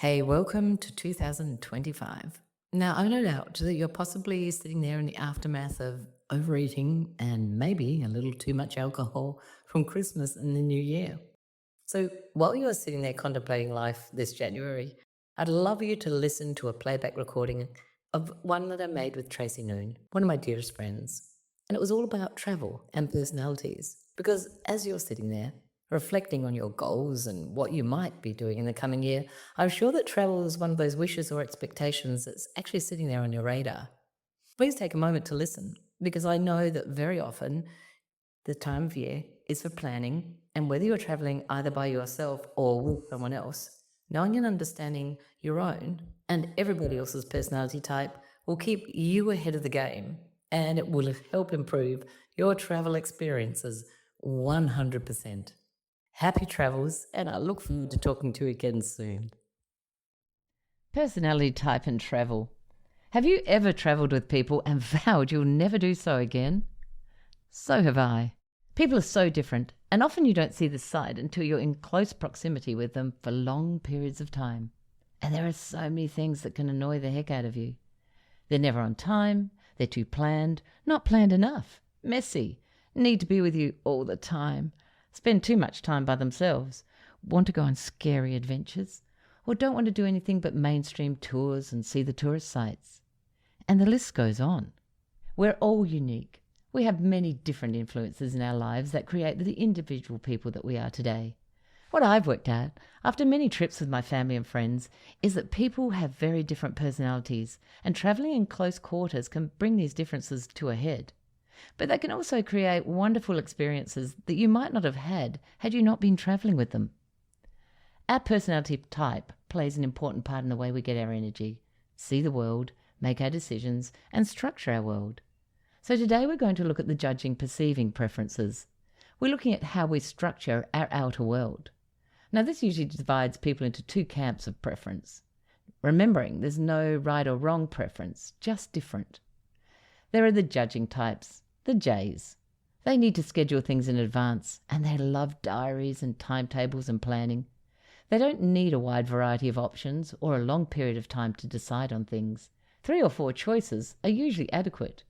Hey, welcome to 2025. Now, I no doubt that you're possibly sitting there in the aftermath of overeating and maybe a little too much alcohol from Christmas and the New Year. So, while you're sitting there contemplating life this January, I'd love you to listen to a playback recording of one that I made with Tracy Noon, one of my dearest friends. And it was all about travel and personalities. Because as you're sitting there, reflecting on your goals and what you might be doing in the coming year, I'm sure that travel is one of those wishes or expectations that's actually sitting there on your radar. Please take a moment to listen, because I know that very often the time of year is for planning, and whether you're traveling either by yourself or with someone else, knowing and understanding your own and everybody else's personality type will keep you ahead of the game, and it will help improve your travel experiences 100%. Happy travels, and I look forward to talking to you again soon. Personality type and travel. Have you ever travelled with people and vowed you'll never do so again? So have I. People are so different, and often you don't see the side until you're in close proximity with them for long periods of time. And there are so many things that can annoy the heck out of you. They're never on time, they're too planned, not planned enough, messy, need to be with you all the time, spend too much time by themselves, want to go on scary adventures, or don't want to do anything but mainstream tours and see the tourist sites. And the list goes on. We're all unique. We have many different influences in our lives that create the individual people that we are today. What I've worked out, after many trips with my family and friends, is that people have very different personalities, and travelling in close quarters can bring these differences to a head. But they can also create wonderful experiences that you might not have had you not been travelling with them. Our personality type plays an important part in the way we get our energy, see the world, make our decisions, and structure our world. So today we're going to look at the judging perceiving preferences. We're looking at how we structure our outer world. Now this usually divides people into two camps of preference. Remembering there's no right or wrong preference, just different. There are the judging types, the J's. They need to schedule things in advance, and they love diaries and timetables and planning. They don't need a wide variety of options or a long period of time to decide on things. 3 or 4 choices are usually adequate.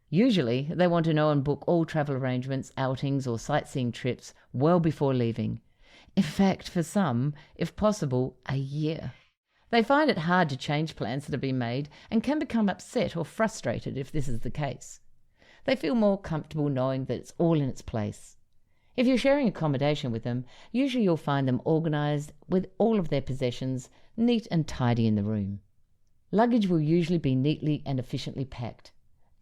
Usually, they want to know and book all travel arrangements, outings or sightseeing trips well before leaving. In fact, for some, if possible, a year. They find it hard to change plans that have been made and can become upset or frustrated if this is the case. They feel more comfortable knowing that it's all in its place. If you're sharing accommodation with them, usually you'll find them organised with all of their possessions neat and tidy in the room. Luggage will usually be neatly and efficiently packed.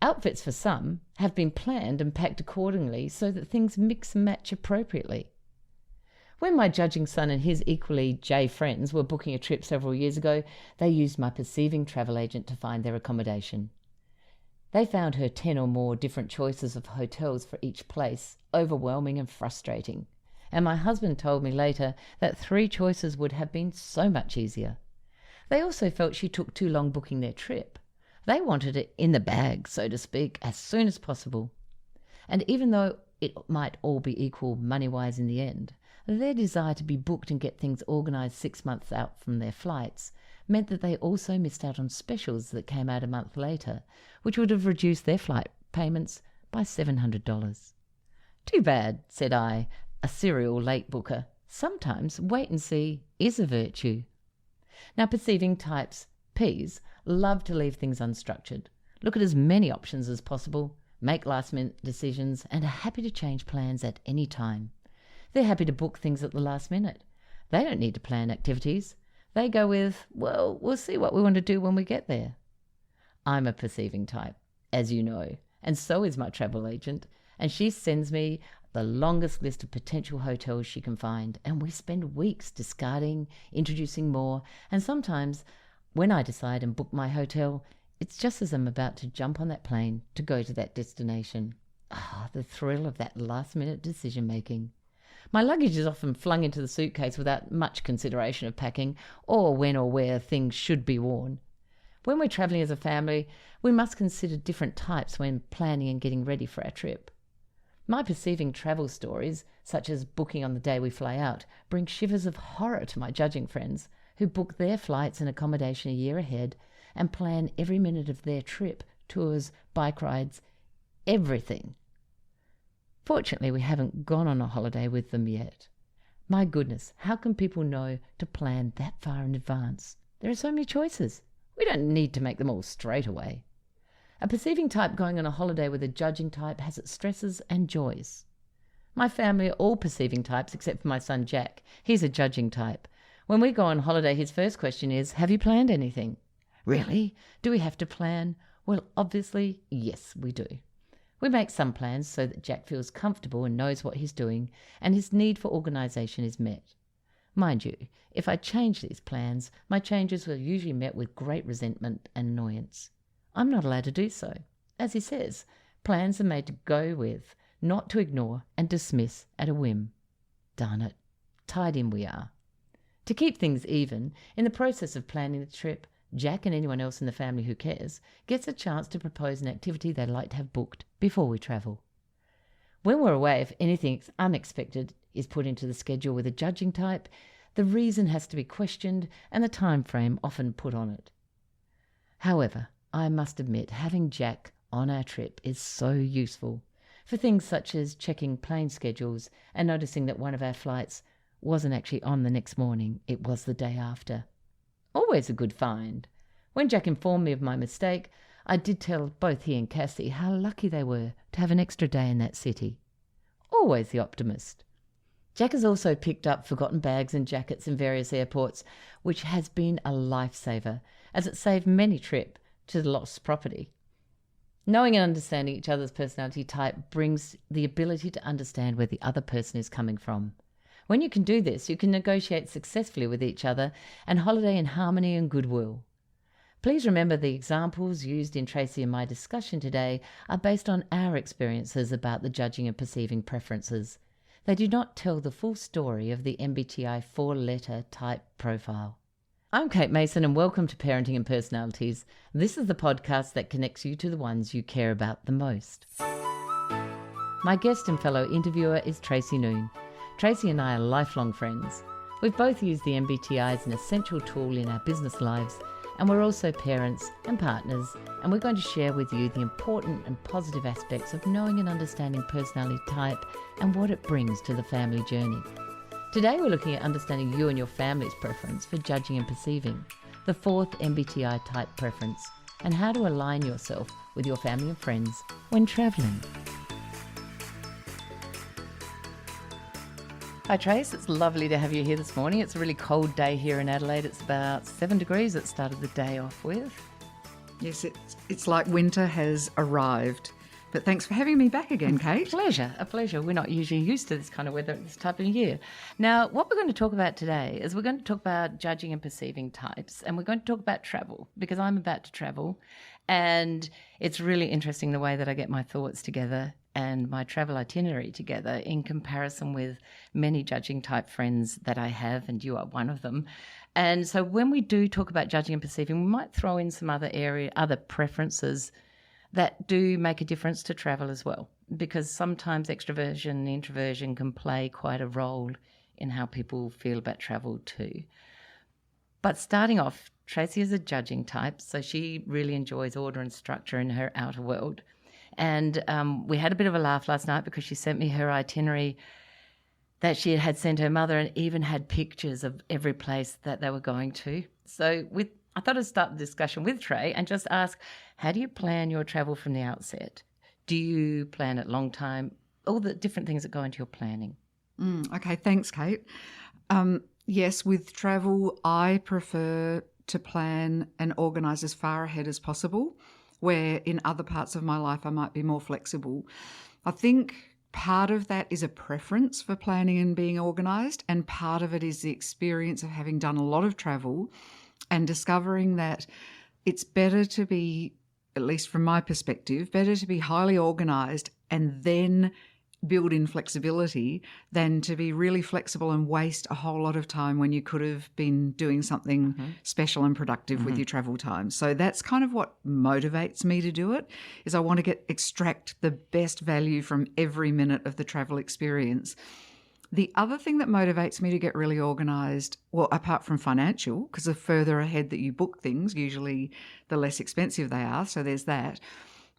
Outfits for some have been planned and packed accordingly so that things mix and match appropriately. When my judging son and his equally J friends were booking a trip several years ago, they used my perceiving travel agent to find their accommodation. They found her 10 or more different choices of hotels for each place overwhelming and frustrating, and my husband told me later that 3 choices would have been so much easier. They also felt she took too long booking their trip. They wanted it in the bag, so to speak, as soon as possible. And even though it might all be equal money-wise in the end, their desire to be booked and get things organised 6 months out from their flights meant that they also missed out on specials that came out a month later, which would have reduced their flight payments by $700. Too bad, said I, a serial late booker. Sometimes wait and see is a virtue. Now perceiving types, P's, love to leave things unstructured, look at as many options as possible, make last-minute decisions, and are happy to change plans at any time. They're happy to book things at the last minute. They don't need to plan activities. They go with, well, we'll see what we want to do when we get there. I'm a perceiving type, as you know, and so is my travel agent, and she sends me the longest list of potential hotels she can find, and we spend weeks discarding, introducing more, and sometimes when I decide and book my hotel, it's just as I'm about to jump on that plane to go to that destination. The thrill of that last-minute decision-making. My luggage is often flung into the suitcase without much consideration of packing or when or where things should be worn. When we're travelling as a family, we must consider different types when planning and getting ready for our trip. My perceiving travel stories, such as booking on the day we fly out, bring shivers of horror to my judging friends, who book their flights and accommodation a year ahead and plan every minute of their trip, tours, bike rides, everything. Fortunately, we haven't gone on a holiday with them yet. My goodness, how can people know to plan that far in advance? There are so many choices. We don't need to make them all straight away. A perceiving type going on a holiday with a judging type has its stresses and joys. My family are all perceiving types except for my son Jack. He's a judging type. When we go on holiday, his first question is, have you planned anything? Really? Do we have to plan? Well, obviously, yes, we do. We make some plans so that Jack feels comfortable and knows what he's doing, and his need for organisation is met. Mind you, if I change these plans, my changes are usually met with great resentment and annoyance. I'm not allowed to do so. As he says, plans are made to go with, not to ignore and dismiss at a whim. Darn it, tied in we are. To keep things even, in the process of planning the trip, Jack and anyone else in the family who cares gets a chance to propose an activity they'd like to have booked before we travel. When we're away, if anything unexpected is put into the schedule with a judging type, the reason has to be questioned and the time frame often put on it. However, I must admit having Jack on our trip is so useful for things such as checking plane schedules and noticing that one of our flights wasn't actually on the next morning, it was the day after. Always a good find. When Jack informed me of my mistake, I did tell both he and Cassie how lucky they were to have an extra day in that city. Always the optimist. Jack has also picked up forgotten bags and jackets in various airports, which has been a lifesaver, as it saved many trips to the lost property. Knowing and understanding each other's personality type brings the ability to understand where the other person is coming from. When you can do this, you can negotiate successfully with each other and holiday in harmony and goodwill. Please remember the examples used in Tracy and my discussion today are based on our experiences about the judging and perceiving preferences. They do not tell the full story of the MBTI 4-letter type profile. I'm Kate Mason and welcome to Parenting and Personalities. This is the podcast that connects you to the ones you care about the most. My guest and fellow interviewer is Tracy Noon. Tracy and I are lifelong friends. We've both used the MBTI as an essential tool in our business lives, and we're also parents and partners, and we're going to share with you the important and positive aspects of knowing and understanding personality type and what it brings to the family journey. Today we're looking at understanding you and your family's preference for judging and perceiving, the 4th MBTI type preference, and how to align yourself with your family and friends when travelling. Hi Trace, it's lovely to have you here this morning. It's a really cold day here in Adelaide. It's about 7 degrees it started the day off with. Yes, it's like winter has arrived. But thanks for having me back again, Kate. A pleasure. We're not usually used to this kind of weather at this type of year. Now, what we're going to talk about today is we're going to talk about judging and perceiving types, and we're going to talk about travel because I'm about to travel, and it's really interesting the way that I get my thoughts together and my travel itinerary together in comparison with many judging type friends that I have, and you are one of them. And so when we do talk about judging and perceiving, we might throw in some other preferences that do make a difference to travel as well, because sometimes extroversion and introversion can play quite a role in how people feel about travel too. But starting off, Tracy is a judging type, so she really enjoys order and structure in her outer world. And we had a bit of a laugh last night because she sent me her itinerary that she had sent her mother and even had pictures of every place that they were going to. So I thought I'd start the discussion with Trey and just ask, how do you plan your travel from the outset? Do you plan it long time? All the different things that go into your planning. Okay, thanks, Kate. Yes, with travel, I prefer to plan and organise as far ahead as possible, where in other parts of my life I might be more flexible. I think part of that is a preference for planning and being organised, and part of it is the experience of having done a lot of travel and discovering that it's better to be, at least from my perspective, better to be highly organised and then build in flexibility than to be really flexible and waste a whole lot of time when you could have been doing something special and productive with your travel time. So that's kind of what motivates me to do it, is I want to extract the best value from every minute of the travel experience. The other thing that motivates me to get really organised, well, apart from financial, because the further ahead that you book things, usually the less expensive they are. So there's that.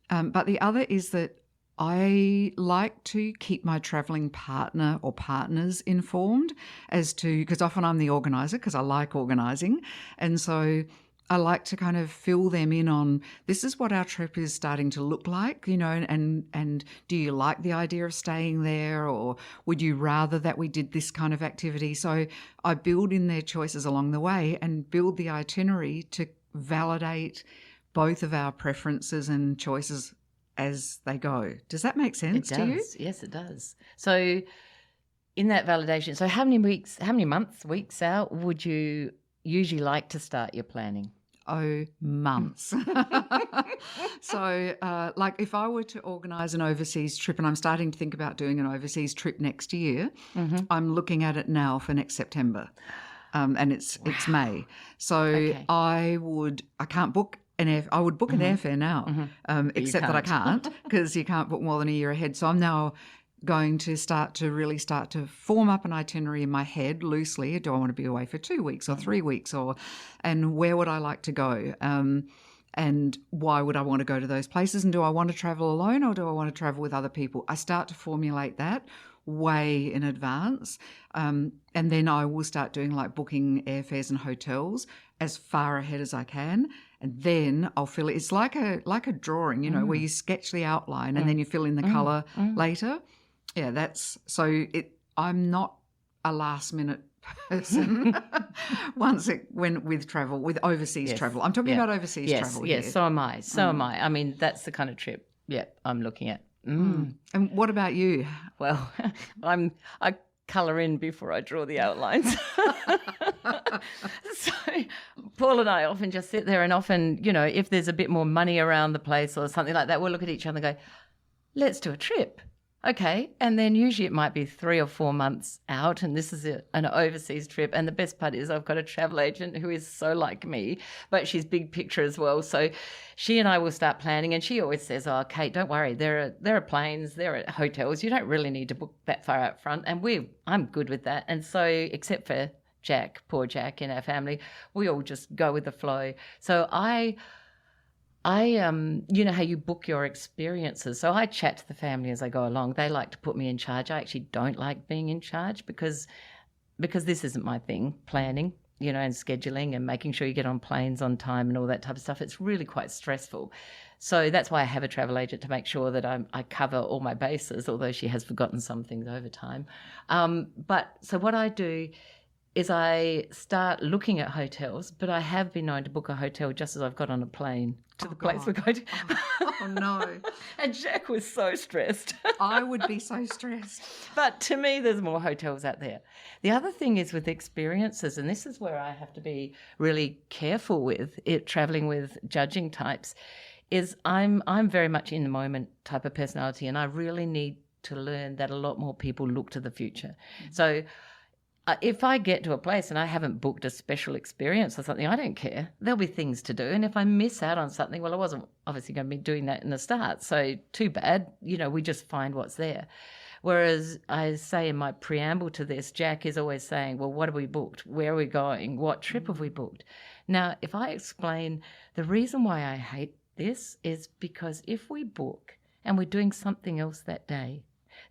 But the other is that I like to keep my travelling partner or partners informed as to, because often I'm the organiser because I like organising. And so I like to kind of fill them in on, this is what our trip is starting to look like, you know, and do you like the idea of staying there, or would you rather that we did this kind of activity? So I build in their choices along the way and build the itinerary to validate both of our preferences and choices as they go. Does that make sense to you? Yes, it does. So in that validation, so how many weeks out would you usually like to start your planning? Oh, months. So, like if I were to organise an overseas trip, and I'm starting to think about doing an overseas trip next year, I'm looking at it now for next September, and it's May. So I can't book I would book an airfare now, except that I can't because you can't book more than a year ahead. So I'm now going to start to form up an itinerary in my head loosely. Do I want to be away for 2 weeks or 3 weeks, and where would I like to go? And why would I want to go to those places? And do I want to travel alone, or do I want to travel with other people? I start to formulate that way in advance. And then I will start doing like booking airfares and hotels as far ahead as I can. And then I'll fill it. It's like a drawing, you know, where you sketch the outline and then you fill in the colour later. Yeah, I'm not a last minute person with overseas travel. I'm talking about overseas travel here. Yes, so am I. I mean, that's the kind of trip, I'm looking at. And what about you? Well, I colour in before I draw the outlines. So Paul and I often just sit there, and often, you know, if there's a bit more money around the place or something like that, we'll look at each other and go, let's do a trip. Okay. And then usually it might be 3 or 4 months out, and this is an overseas trip. And the best part is I've got a travel agent who is so like me, but she's big picture as well. So she and I will start planning, and she always says, oh, Kate, don't worry. There are planes, there are hotels. You don't really need to book that far out front. And I'm good with that. And so except for Jack, poor Jack in our family, we all just go with the flow. So I you know how you book your experiences. So I chat to the family as I go along. They like to put me in charge. I actually don't like being in charge because this isn't my thing, planning, you know, and scheduling and making sure you get on planes on time and all that type of stuff. It's really quite stressful. So that's why I have a travel agent, to make sure that I cover all my bases, although she has forgotten some things over time. But so what I do is I start looking at hotels, but I have been known to book a hotel just as I've got on a plane to the place we're going to. Oh, no. And Jack was so stressed. I would be so stressed. But to me, there's more hotels out there. The other thing is with experiences, and this is where I have to be really careful with it, travelling with judging types, is I'm very much in the moment type of personality, and I really need to learn that a lot more people look to the future. So if I get to a place and I haven't booked a special experience or something, I don't care. There'll be things to do. And if I miss out on something, well, I wasn't obviously going to be doing that in the start. So too bad, you know, we just find what's there. Whereas I say in my preamble to this, Jack is always saying, well, what have we booked? Where are we going? What trip have we booked? Now, if I explain the reason why I hate this is because if we book and we're doing something else that day,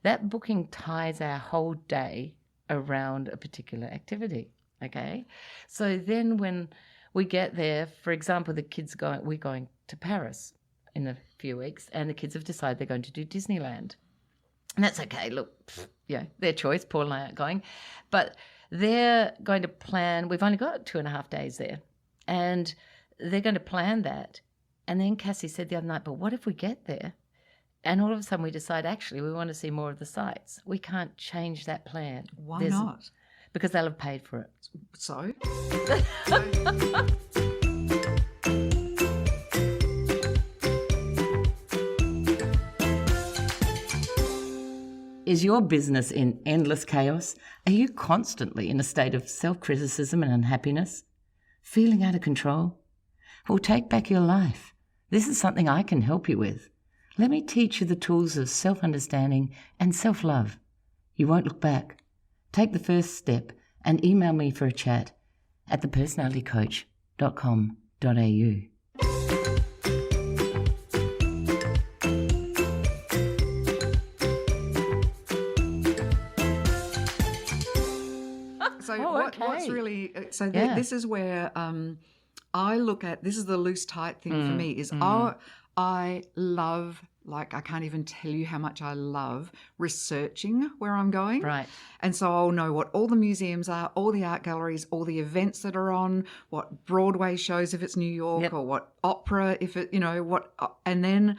that booking ties our whole day around a particular activity, okay? So then when we get there, for example, we're going to Paris in a few weeks, and the kids have decided they're going to do Disneyland. And that's okay, look, their choice, Paul and I aren't going. But they're going to plan, we've only got 2.5 days there, and they're going to plan that. And then Cassie said the other night, but what if we get there and all of a sudden we decide, actually, we want to see more of the sites? We can't change that plan. Why not? Because they'll have paid for it. So? Is your business in endless chaos? Are you constantly in a state of self-criticism and unhappiness? Feeling out of control? Well, take back your life. This is something I can help you with. Let me teach you the tools of self-understanding and self-love. You won't look back. take the first step and email me for a chat at thepersonalitycoach.com.au. So what's really Yeah. this is where I look at, this is the loose tight thing for me is I love, like, I can't even tell you how much I love researching where I'm going. Right. And so I'll know what all the museums are, all the art galleries, all the events that are on, what Broadway shows if it's New York, or what opera if it, and then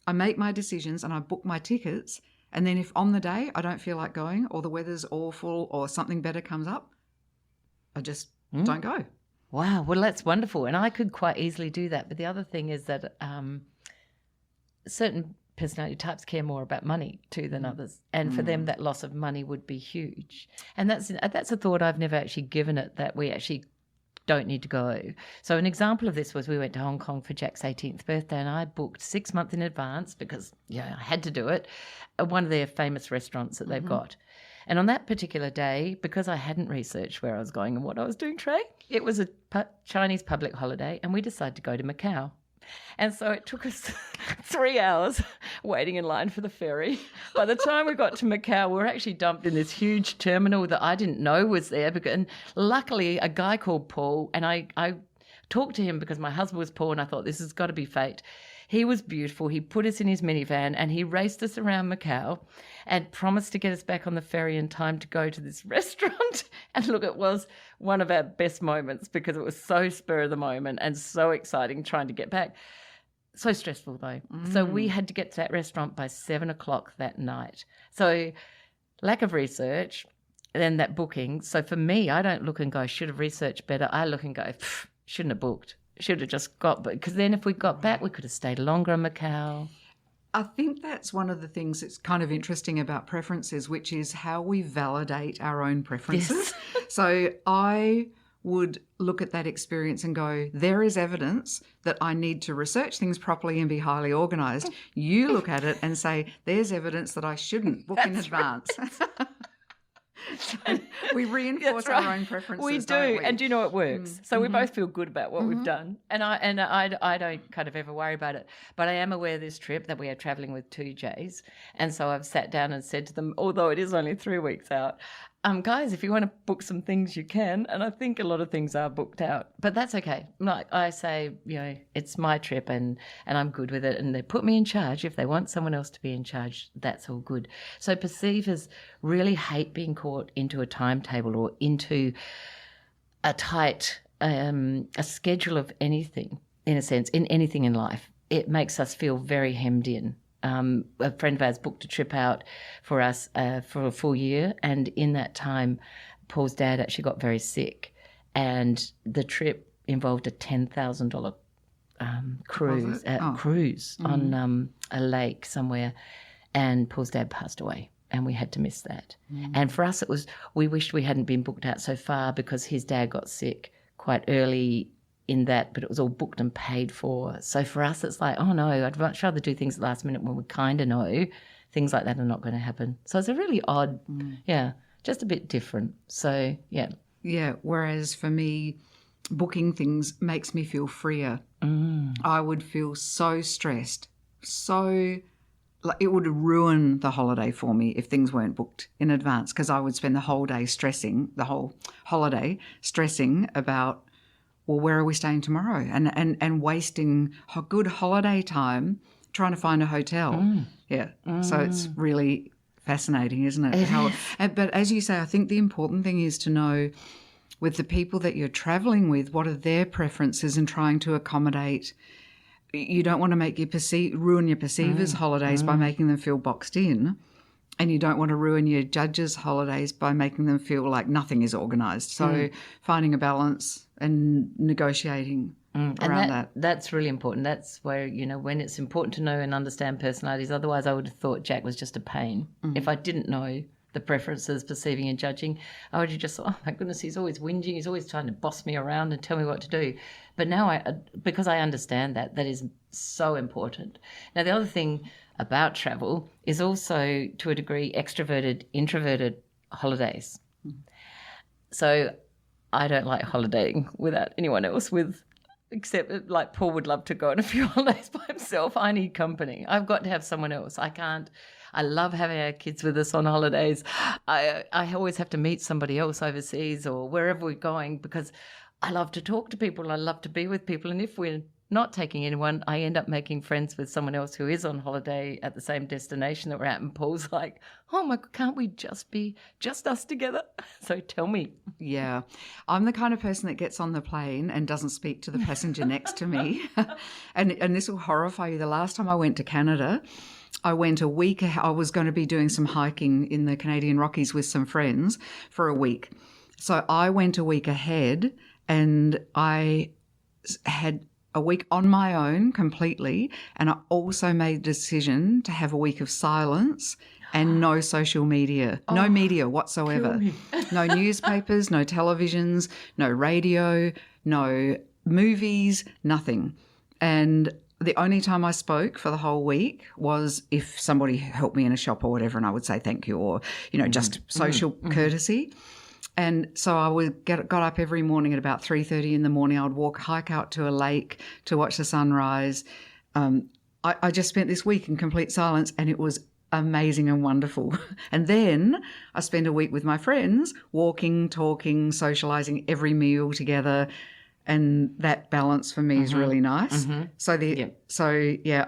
I make my decisions and I book my tickets. And then if on the day I don't feel like going, or the weather's awful, or something better comes up, I just don't go. Wow, well, that's wonderful. And I could quite easily do that. But the other thing is that certain personality types care more about money too than others. And for them, that loss of money would be huge. And that's a thought I've never actually given it, that we actually don't need to go. So an example of this was we went to Hong Kong for Jack's 18th birthday, and I booked 6 months in advance because, I had to do it, at one of their famous restaurants that they've got. And on that particular day, because I hadn't researched where I was going and what I was doing, Trey, it was a Chinese public holiday, and we decided to go to Macau. And so it took us 3 hours waiting in line for the ferry. By the time we got to Macau, we were actually dumped in this huge terminal that I didn't know was there. And luckily, a guy called Paul, and I talked to him because my husband was Paul, and I thought, this has got to be fate. He was beautiful. He put us in his minivan and he raced us around Macau and promised to get us back on the ferry in time to go to this restaurant. And look, it was one of our best moments because it was so spur of the moment and so exciting trying to get back. So stressful though. So we had to get to that restaurant by 7:00 that night. So lack of research, then that booking. So for me, I don't look and go, should have researched better. I look and go, shouldn't have booked. Should have just got, because then if we got back, we could have stayed longer in Macau. I think that's one of the things that's kind of interesting about preferences, which is how we validate our own preferences. Yes. So I would look at that experience and go, there is evidence that I need to research things properly and be highly organised. You look at it and say, there's evidence that I shouldn't book in advance. So we reinforce our own preferences. We do, don't we? and you know it works. So we both feel good about what we've done, and I don't kind of ever worry about it. But I am aware this trip that we are travelling with 2 J's, and so I've sat down and said to them, although it is only 3 weeks out, guys, if you want to book some things, you can. And I think a lot of things are booked out, but that's okay. Like I say, it's my trip and I'm good with it. And they put me in charge. If they want someone else to be in charge, that's all good. So perceivers really hate being caught into a timetable or into a tight, a schedule of anything, in a sense, in anything in life. It makes us feel very hemmed in. A friend of ours booked a trip out for us for a full year, and in that time, Paul's dad actually got very sick, and the trip involved a $10,000 cruise on a lake somewhere, and Paul's dad passed away, and we had to miss that. And for us, we wished we hadn't been booked out so far because his dad got sick quite early in that, but it was all booked and paid for. So for us, it's like, oh no, I'd much rather do things at the last minute when we kind of know things like that are not going to happen. So it's a really odd, just a bit different. So, yeah. Yeah, whereas for me, booking things makes me feel freer. I would feel so stressed, like it would ruin the holiday for me if things weren't booked in advance, because I would spend the whole holiday stressing about, well, where are we staying tomorrow? And wasting a good holiday time trying to find a hotel. Yeah. So it's really fascinating, isn't it? But as you say, I think the important thing is to know with the people that you're travelling with, what are their preferences, and trying to accommodate. You don't want to ruin your perceivers' holidays by making them feel boxed in. And you don't want to ruin your judges' holidays by making them feel like nothing is organised. So finding a balance and negotiating around that. That's really important. That's where, when it's important to know and understand personalities. Otherwise, I would have thought Jack was just a pain. If I didn't know the preferences, perceiving and judging, I would have just thought, oh my goodness, he's always whinging. He's always trying to boss me around and tell me what to do. But now, because I understand that is so important. Now, the other thing about travel is also, to a degree, extroverted, introverted holidays. So I don't like holidaying without anyone else except like Paul would love to go on a few holidays by himself. I need company. I've got to have someone else. I can't. I love having our kids with us on holidays. I always have to meet somebody else overseas or wherever we're going because I love to talk to people. I love to be with people. And if we're not taking anyone, I end up making friends with someone else who is on holiday at the same destination that we're at. And Paul's like, oh my God, can't we just be just us together? So tell me. Yeah. I'm the kind of person that gets on the plane and doesn't speak to the passenger next to me. And this will horrify you. The last time I went to Canada, I went a week. I was going to be doing some hiking in the Canadian Rockies with some friends for a week. So I went a week ahead and I had a week on my own completely. And I also made the decision to have a week of silence and no social media, no media whatsoever. No newspapers, no televisions, no radio, no movies, nothing. And the only time I spoke for the whole week was if somebody helped me in a shop or whatever, and I would say thank you or, just social courtey. And so I would got up every morning at about 3:30 in the morning. I would hike out to a lake to watch the sunrise. I just spent this week in complete silence, and it was amazing and wonderful. And then I spent a week with my friends, walking, talking, socialising, every meal together. And that balance for me is really nice. So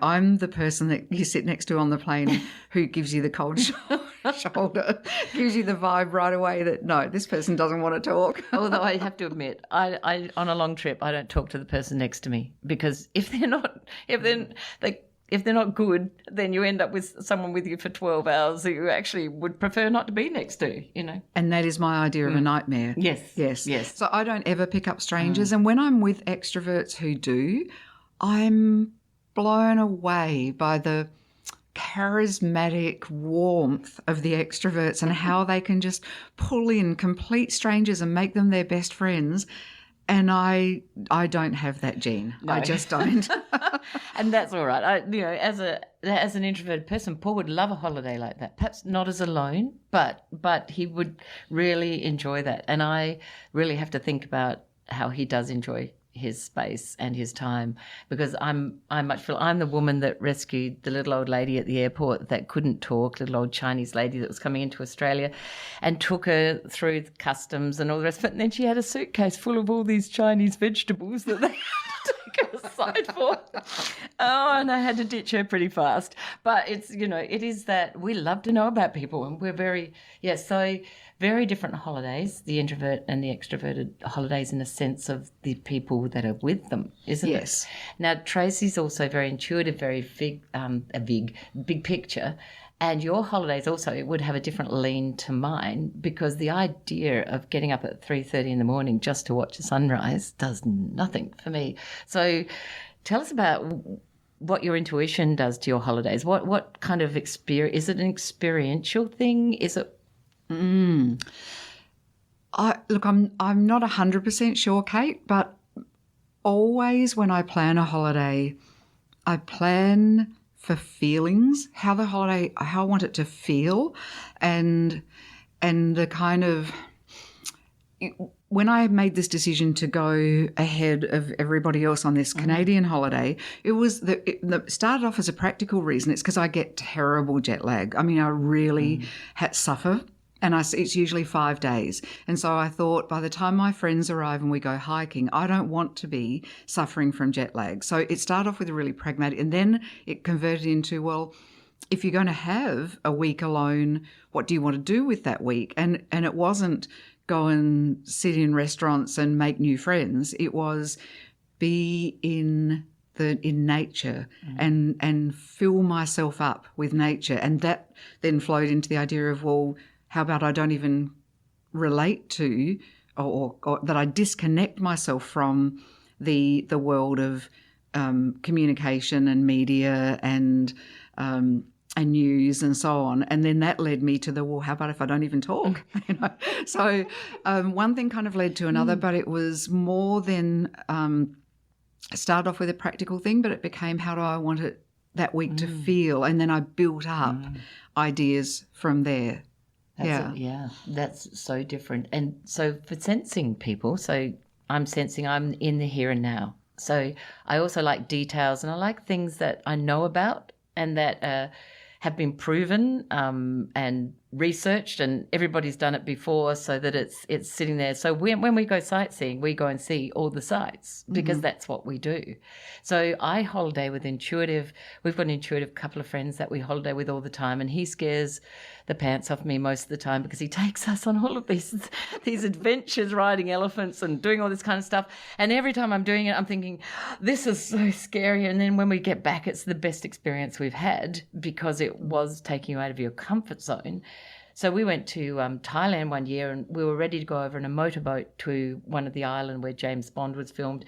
I'm the person that you sit next to on the plane who gives you the cold shoulder, gives you the vibe right away that no, this person doesn't want to talk. Although I have to admit, I on a long trip, I don't talk to the person next to me because if they're not good, then you end up with someone with you for 12 hours that you actually would prefer not to be next to, And that is my idea of a nightmare. Yes. So I don't ever pick up strangers. And when I'm with extroverts who do, I'm blown away by the charismatic warmth of the extroverts and how they can just pull in complete strangers and make them their best friends. And I don't have that gene. No. I just don't. And that's all right. As an introverted person, Paul would love a holiday like that. Perhaps not as alone, but he would really enjoy that. And I really have to think about how he does enjoy his space and his time because I much feel I'm the woman that rescued the little old lady at the airport that couldn't talk, little old Chinese lady that was coming into Australia and took her through customs and all the rest of it. And then she had a suitcase full of all these Chinese vegetables that they had to take her aside for. Oh, and I had to ditch her pretty fast. But it's, it is that we love to know about people and we're very different holidays, the introvert and the extroverted holidays in a sense of the people that are with them, isn't it? Yes. Now, Tracy's also very intuitive, very big picture. And your holidays also would have a different lean to mine because the idea of getting up at 3:30 in the morning just to watch a sunrise does nothing for me. So tell us about what your intuition does to your holidays. What kind of experience? Is it an experiential thing? Is it... I'm not 100% sure, Kate, but always when I plan a holiday, I plan for feelings, how I want it to feel, and the kind of... When I made this decision to go ahead of everybody else on this Canadian holiday, it started off as a practical reason. It's because I get terrible jet lag. I mean, I really suffer. And it's usually 5 days. And so I thought by the time my friends arrive and we go hiking, I don't want to be suffering from jet lag. So it started off with a really pragmatic, and then it converted into, well, if you're going to have a week alone, what do you want to do with that week? And it wasn't go and sit in restaurants and make new friends. It was be in nature and fill myself up with nature. And that then flowed into the idea of, well, how about I don't even relate to or that I disconnect myself from the world of communication and media and news and so on. And then that led me to well, how about if I don't even talk? So one thing kind of led to another, but it was more than started off with a practical thing, but it became how do I want that week to feel? And then I built up ideas from there. That's so different. And so for sensing people, so I'm sensing I'm in the here and now. So I also like details, and I like things that I know about and that have been proven and researched, and everybody's done it before, so that it's sitting there. So when we go sightseeing, we go and see all the sites because that's what we do. So I holiday with Intuitive. We've got an Intuitive couple of friends that we holiday with all the time, and he scares the pants off me most of the time because he takes us on all of these adventures, riding elephants and doing all this kind of stuff. And every time I'm doing it, I'm thinking, this is so scary. And then when we get back, it's the best experience we've had because it was taking you out of your comfort zone. So we went to Thailand one year, and we were ready to go over in a motorboat to one of the islands where James Bond was filmed.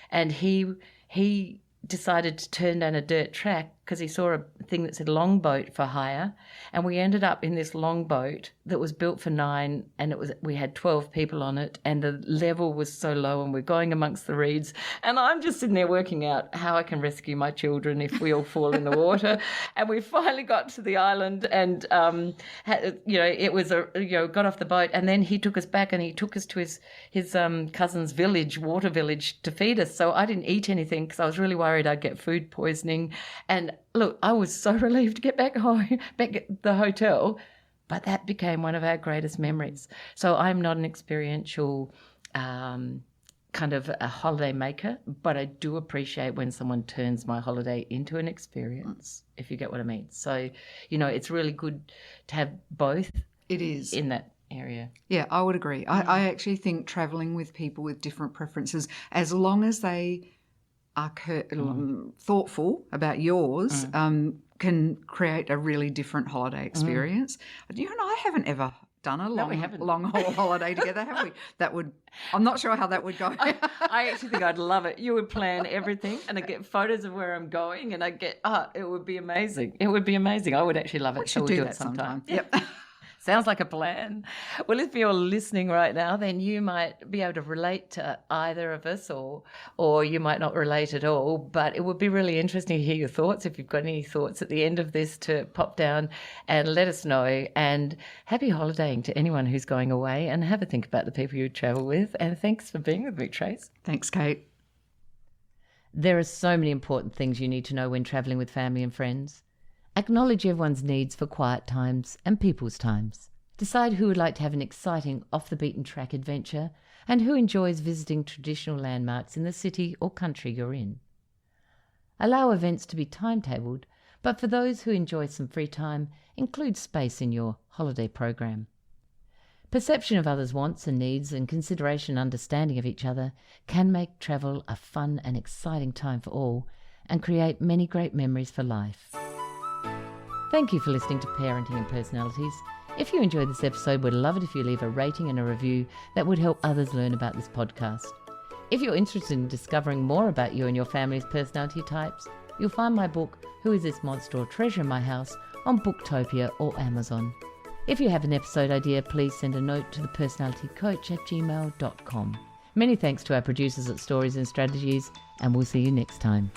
And he decided to turn down a dirt track because he saw a thing that said longboat for hire, and we ended up in this longboat that was built for 9, and we had 12 people on it, and the level was so low, and we're going amongst the reeds, and I'm just sitting there working out how I can rescue my children if we all fall in the water. And we finally got to the island, and it was got off the boat, and then he took us back, and he took us to his cousin's village, water village, to feed us. So I didn't eat anything because I was really worried I'd get food poisoning. And look, I was so relieved to get back home, back at the hotel, but that became one of our greatest memories. So I'm not an experiential kind of a holiday maker, but I do appreciate when someone turns my holiday into an experience, if you get what I mean. So, it's really good to have both. It is. In that area. Yeah, I would agree. I actually think travelling with people with different preferences, as long as they are thoughtful about yours, can create a really different holiday experience. You and I haven't ever done a long haul holiday together, have we? I'm not sure how that would go. I actually think I'd love it. You would plan everything, and I'd get photos of where I'm going, and it would be amazing. It would be amazing. I would actually love it. We should do that sometime. Yep. Sounds like a plan. Well, if you're listening right now, then you might be able to relate to either of us, or you might not relate at all. But it would be really interesting to hear your thoughts. If you've got any thoughts at the end of this, to pop down and let us know. And happy holidaying to anyone who's going away, and have a think about the people you travel with. And thanks for being with me, Trace. Thanks, Kate. There are so many important things you need to know when travelling with family and friends. Acknowledge everyone's needs for quiet times and people's times. Decide who would like to have an exciting off-the-beaten-track adventure and who enjoys visiting traditional landmarks in the city or country you're in. Allow events to be timetabled, but for those who enjoy some free time, include space in your holiday program. Perception of others' wants and needs, and consideration and understanding of each other can make travel a fun and exciting time for all and create many great memories for life. Thank you for listening to Parenting and Personalities. If you enjoyed this episode, we'd love it if you leave a rating and a review that would help others learn about this podcast. If you're interested in discovering more about you and your family's personality types, you'll find my book, Who Is This Monster or Treasure in My House, on Booktopia or Amazon. If you have an episode idea, please send a note to thepersonalitycoach@gmail.com. Many thanks to our producers at Stories and Strategies, and we'll see you next time.